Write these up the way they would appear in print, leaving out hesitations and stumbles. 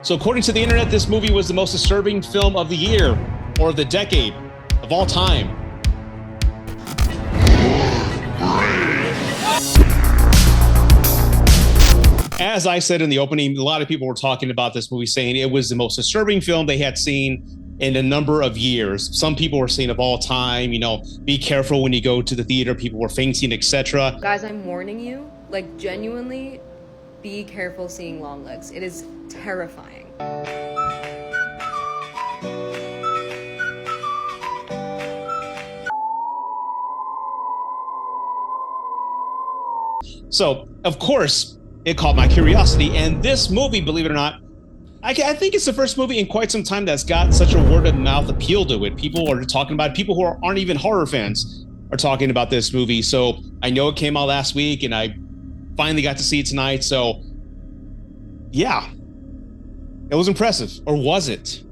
So according to the internet, this movie was the most disturbing film of the year or the decade of all time. As I said in the opening, a lot of people were talking about this movie saying it was the most disturbing film they had seen in a number of years. Some people were saying of all time, be careful when you go to the theater, people were fainting, etc. Guys, I'm warning you, genuinely, be careful seeing Longlegs. It is terrifying. So, of course, it caught my curiosity. And this movie, believe it or not, I think it's the first movie in quite some time that's got such a word of mouth appeal to it. People are talking about it. People who aren't even horror fans are talking about this movie. So I know it came out last week and I finally got to see it tonight. So yeah, it was impressive. Or was it?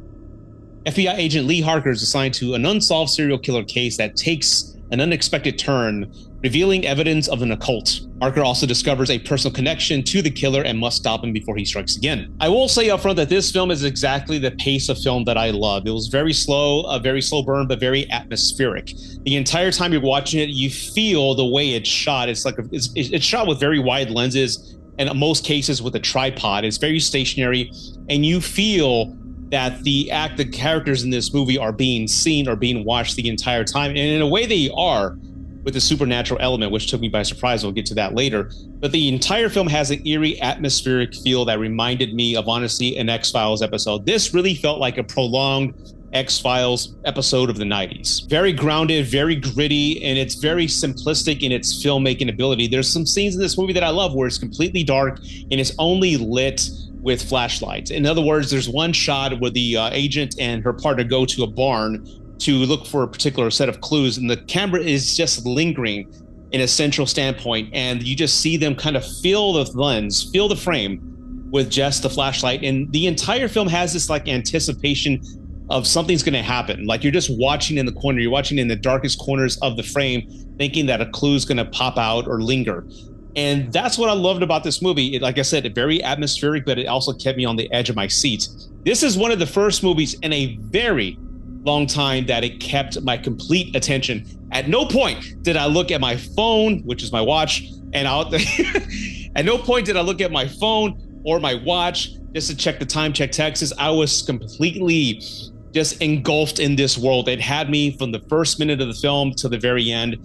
FBI agent Lee Harker is assigned to an unsolved serial killer case that takes an unexpected turn, revealing evidence of an occult. Harker also discovers a personal connection to the killer and must stop him before he strikes again. I will say up front that this film is exactly the pace of film that I love. It was very slow, a very slow burn, but very atmospheric. The entire time you're watching it, you feel the way it's shot. It's shot with very wide lenses, and in most cases with a tripod. It's very stationary, and you feel that the characters in this movie are being seen or being watched the entire time. And in a way they are, with the supernatural element, which took me by surprise. We'll get to that later. But the entire film has an eerie atmospheric feel that reminded me of, honestly, an X-Files episode. This really felt like a prolonged X-Files episode of the 90s. Very grounded, very gritty, and it's very simplistic in its filmmaking ability. There's some scenes in this movie that I love where it's completely dark and it's only lit with flashlights. In other words, there's one shot where the agent and her partner go to a barn to look for a particular set of clues, and the camera is just lingering in a central standpoint, and you just see them kind of feel the lens, feel the frame with just the flashlight. And the entire film has this anticipation of something's going to happen. You're just watching in the corner, you're watching in the darkest corners of the frame, thinking that a clue is going to pop out or linger. And that's what I loved about this movie. Like I said, very atmospheric, but it also kept me on the edge of my seat. This is one of the first movies in a very long time that it kept my complete attention. At no point did I look at my phone, which is my watch, and at no point did I look at my phone or my watch just to check the time, check texts. I was completely just engulfed in this world. It had me from the first minute of the film to the very end.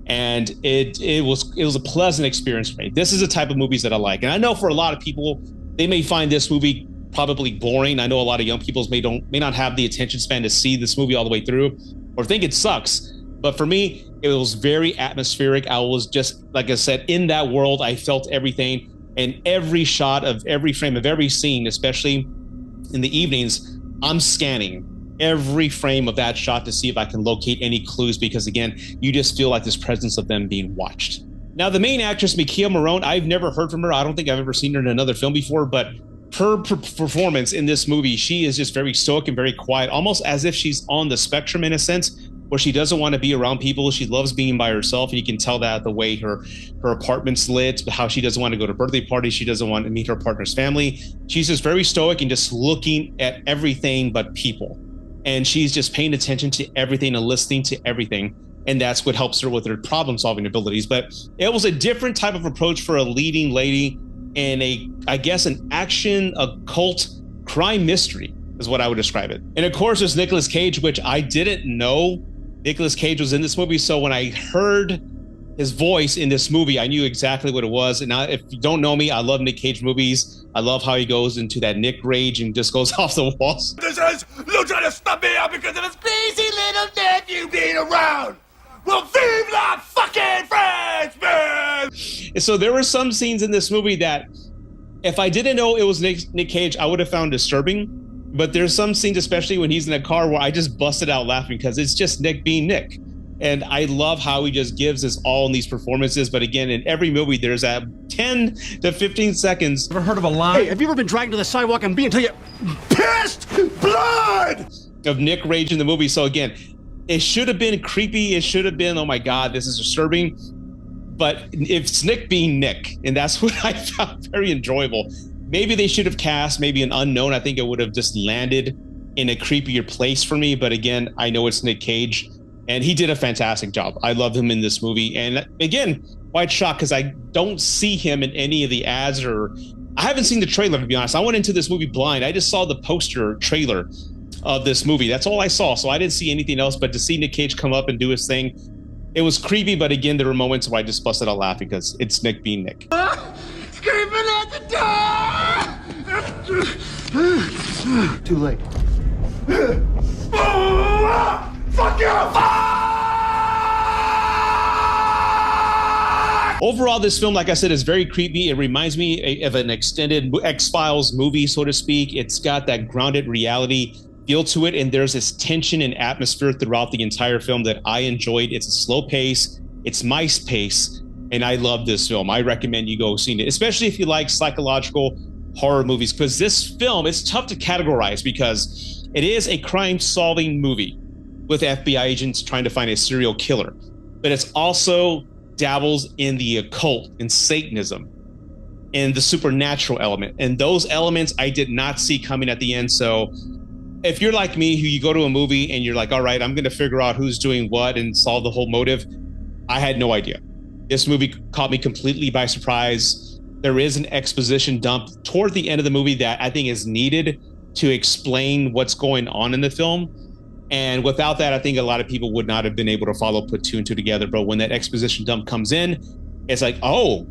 And it was a pleasant experience for me. This is the type of movies that I like. And I know for a lot of people, they may find this movie probably boring. I know a lot of young people may not have the attention span to see this movie all the way through or think it sucks. But for me, it was very atmospheric. I was just, like I said, in that world. I felt everything, and every shot of every frame of every scene, especially in the evenings, I'm scanning every frame of that shot to see if I can locate any clues, because again, you just feel like this presence of them being watched. Now, the main actress, Mikia Marone, I've never heard from her. I don't think I've ever seen her in another film before, but her performance in this movie, she is just very stoic and very quiet, almost as if she's on the spectrum in a sense, where she doesn't want to be around people. She loves being by herself, and you can tell that the way her apartment's lit, how she doesn't want to go to birthday parties, she doesn't want to meet her partner's family. She's just very stoic and just looking at everything but people. And she's just paying attention to everything and listening to everything. And that's what helps her with her problem-solving abilities. But it was a different type of approach for a leading lady in an action, occult, crime mystery is what I would describe it. And of course, there's Nicolas Cage, which I didn't know Nicolas Cage was in this movie. So when I heard his voice in this movie, I knew exactly what it was. And now, if you don't know me, I love Nick Cage movies. I love how he goes into that Nick rage and just goes off the walls. This is Lou trying to stop me out because of his crazy little nephew being around. Well, vive la fucking France, man! And so there were some scenes in this movie that, if I didn't know it was Nick Cage, I would have found disturbing. But there's some scenes, especially when he's in a car, where I just busted out laughing because it's just Nick being Nick. And I love how he just gives us all in these performances. But again, in every movie, there's that 10 to 15 seconds. Ever heard of a line? Hey, have you ever been dragged to the sidewalk and beat until you pissed blood? Of Nick rage in the movie. So again, it should have been creepy. It should have been, oh my God, this is disturbing. But it's Nick being Nick. And that's what I found very enjoyable. maybe they should have cast maybe an unknown. I think it would have just landed in a creepier place for me. But again, I know it's Nick Cage, and he did a fantastic job. I love him in this movie. And again, quite shocked because I don't see him in any of the ads, or I haven't seen the trailer, to be honest. I went into this movie blind. I just saw the poster trailer of this movie. That's all I saw. So I didn't see anything else, but to see Nick Cage come up and do his thing, it was creepy. But again, there were moments where I just busted out laughing because it's Nick being Nick. Screaming at the door! Too late. Fuck you! Overall, this film, like I said, is very creepy. It reminds me of an extended X-Files movie, so to speak. It's got that grounded reality feel to it, and there's this tension and atmosphere throughout the entire film that I enjoyed. It's a slow pace, it's my pace, and I love this film. I recommend you go see it, especially if you like psychological horror movies, because this film is tough to categorize because it is a crime-solving movie with FBI agents trying to find a serial killer, but it's also dabbles in the occult and Satanism and the supernatural element. And those elements I did not see coming at the end. So if you're like me, who you go to a movie and you're like, all right, I'm going to figure out who's doing what and solve the whole motive, I had no idea. This movie caught me completely by surprise. There is an exposition dump toward the end of the movie that I think is needed to explain what's going on in the film. And without that, I think a lot of people would not have been able to put two and two together. But when that exposition dump comes in, it's like, oh,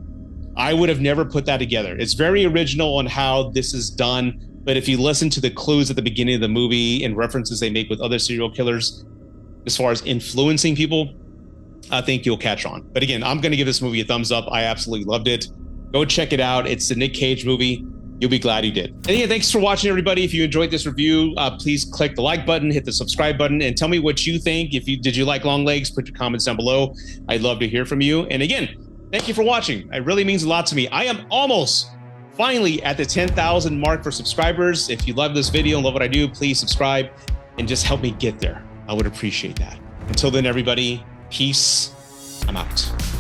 I would have never put that together. It's very original on how this is done. But if you listen to the clues at the beginning of the movie and references they make with other serial killers, as far as influencing people, I think you'll catch on. But again, I'm going to give this movie a thumbs up. I absolutely loved it. Go check it out. It's the Nick Cage movie. You'll be glad you did. And yeah, thanks for watching, everybody. If you enjoyed this review, please click the like button, hit the subscribe button, and tell me what you think. Did you like Long Legs? Put your comments down below. I'd love to hear from you. And again, thank you for watching. It really means a lot to me. I am almost finally at the 10,000 mark for subscribers. If you love this video and love what I do, please subscribe and just help me get there. I would appreciate that. Until then, everybody, peace. I'm out.